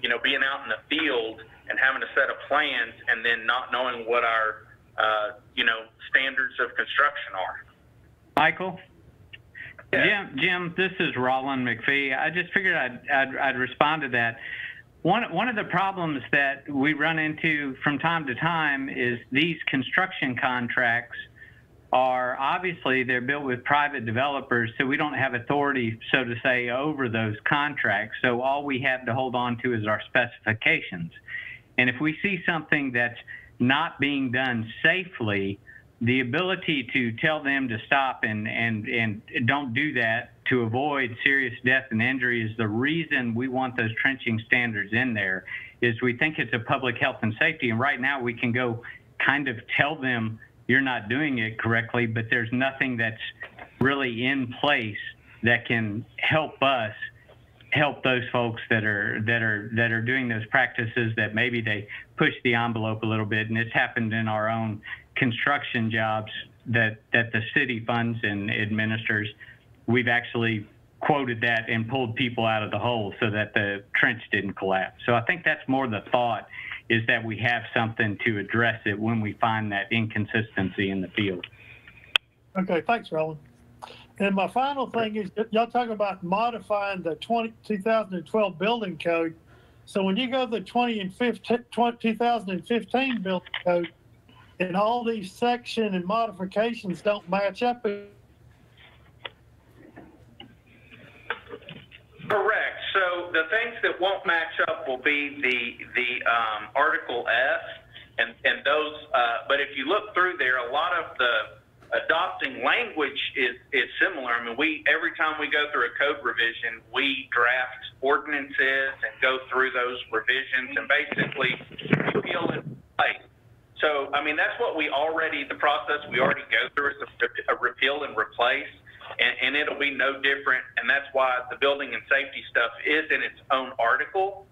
S5: you know, being out in the field and having a set of plans and then not knowing what our, you know, standards of construction are.
S17: Michael? Yeah. Jim, this is Roland McPhee. I just figured I'd respond to that. One of the problems that we run into from time to time is these construction contracts are obviously they're built with private developers, so we don't have authority, so to say, over those contracts. So all we have to hold on to is our specifications. And if we see something that's not being done safely, the ability to tell them to stop and don't do that to avoid serious death and injury is the reason we want those trenching standards in there, is we think it's a public health and safety. And right now we can go kind of tell them you're not doing it correctly, but there's nothing that's really in place that can help us help those folks that are doing those practices that maybe they push the envelope a little bit. And it's happened in our own construction jobs that the city funds and administers. We've actually quoted that and pulled people out of the hole so that the trench didn't collapse. So I think that's more the thought, is that we have something to address it when we find that inconsistency in the field.
S3: Okay, thanks, Roland. And my final thing is, y'all talk about modifying the 2012 building code. So when you go to the 2015 building code, and all these section and modifications don't match up.
S5: Correct. So the things that won't match up will be the Article F and those. But if you look through there, a lot of adopting language is similar. I mean, every time we go through a code revision, we draft ordinances and go through those revisions and basically repeal and replace. So, I mean, that's what the process we already go through is a repeal and replace, and it'll be no different. And that's why the building and safety stuff is in its own article.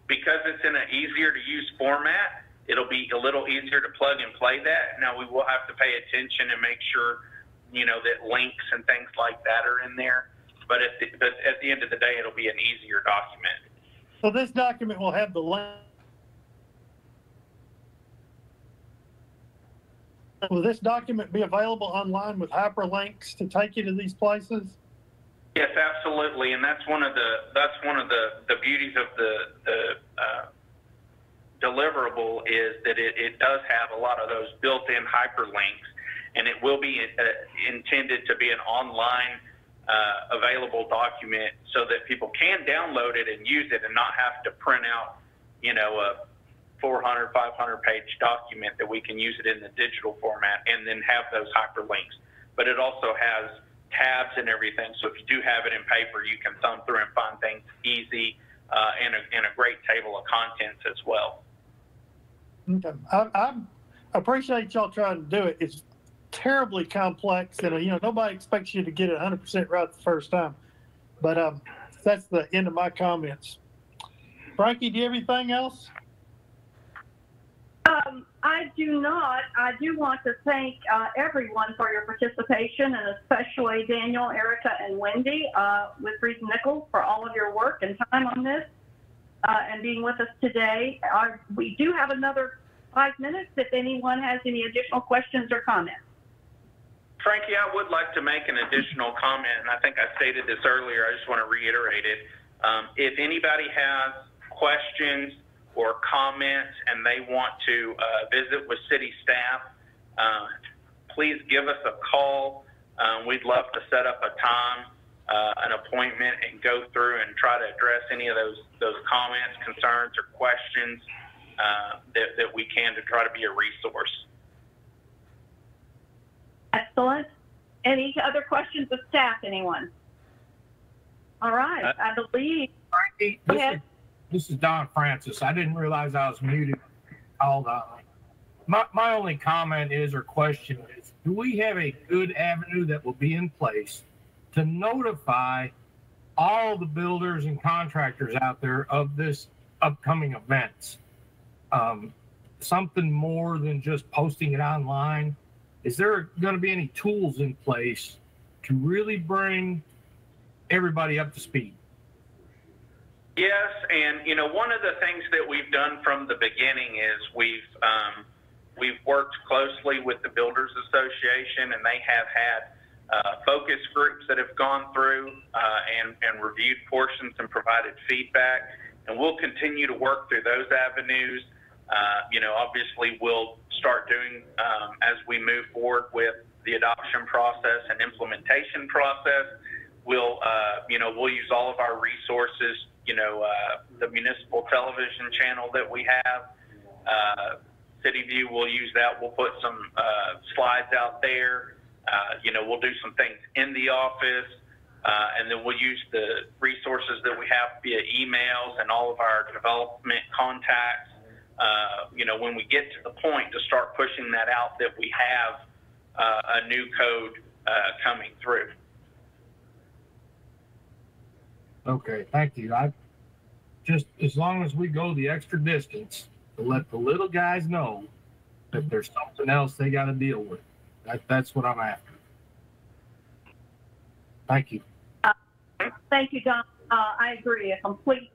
S5: Because it's in an easier to use format, it'll be a little easier to plug and play that. Now we will have to pay attention and make sure, that links and things like that are in there. But at the end of the day, it'll be an easier document.
S3: So this document will have the link. Will this document be available online with hyperlinks to take you to these places?
S5: Yes, absolutely, and that's one of the beauties of the deliverable is that it does have a lot of those built-in hyperlinks, and it will be intended to be an online available document so that people can download it and use it and not have to print out, a 400, 500 page document that we can use it in the digital format and then have those hyperlinks. But it also has tabs and everything, so if you do have it in paper, you can thumb through and find things easy and a great table of contents as well.
S3: Okay. I appreciate y'all trying to do it. It's terribly complex, and nobody expects you to get it 100% right the first time. But that's the end of my comments. Frankie, do you have anything else?
S1: I do not. I do want to thank everyone for your participation, and especially Daniel, Erica, and Wendy with Freese and Nichols for all of your work and time on this and being with us today. We do have another 5 minutes if anyone has any additional questions or comments.
S5: Frankie, I would like to make an additional comment, and I think I stated this earlier. I just want to reiterate it. If anybody has questions or comments and they want to visit with city staff, please give us a call. We'd love to set up a time, an appointment, and go through and try to address any of those comments, concerns, or questions that we can to try to be a resource.
S1: Excellent. Any other questions of staff, anyone? All right, I believe.
S18: Frankie,
S1: Go ahead.
S18: This is Don Francis. I didn't realize I was muted. My only comment is, or question is, do we have a good avenue that will be in place to notify all the builders and contractors out there of this upcoming events? Something more than just posting it online. Is there going to be any tools in place to really bring everybody up to speed?
S5: Yes, and one of the things that we've done from the beginning is we've worked closely with the Builders Association, and they have had focus groups that have gone through and reviewed portions and provided feedback, and we'll continue to work through those avenues. Obviously we'll start doing as we move forward with the adoption process and implementation process. We'll use all of our resources. The municipal television channel that we have, City View, we'll use that. We'll put some slides out there. We'll do some things in the office, and then we'll use the resources that we have via emails and all of our development contacts. When we get to the point to start pushing that out, that we have a new code coming through.
S18: Okay, thank you. I just, as long as we go the extra distance to let the little guys know that there's something else they got to deal with. That's what I'm after. Thank you.
S1: Thank you, Don. I agree. A complete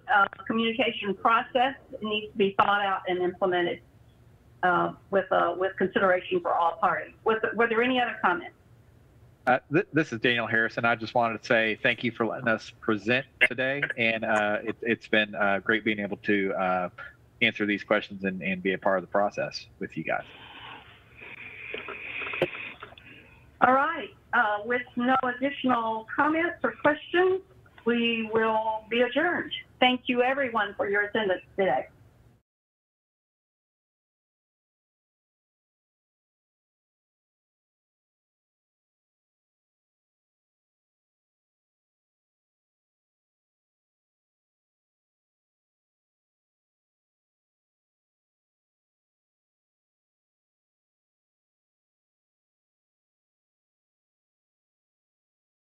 S1: communication process needs to be thought out and implemented with consideration for all parties. Were there any other comments?
S2: This is Daniel Harrison. I just wanted to say thank you for letting us present today, and it's been great being able to answer these questions and be a part of the process with you guys.
S1: All right. With no additional comments or questions, we will be adjourned. Thank you, everyone, for your attendance today.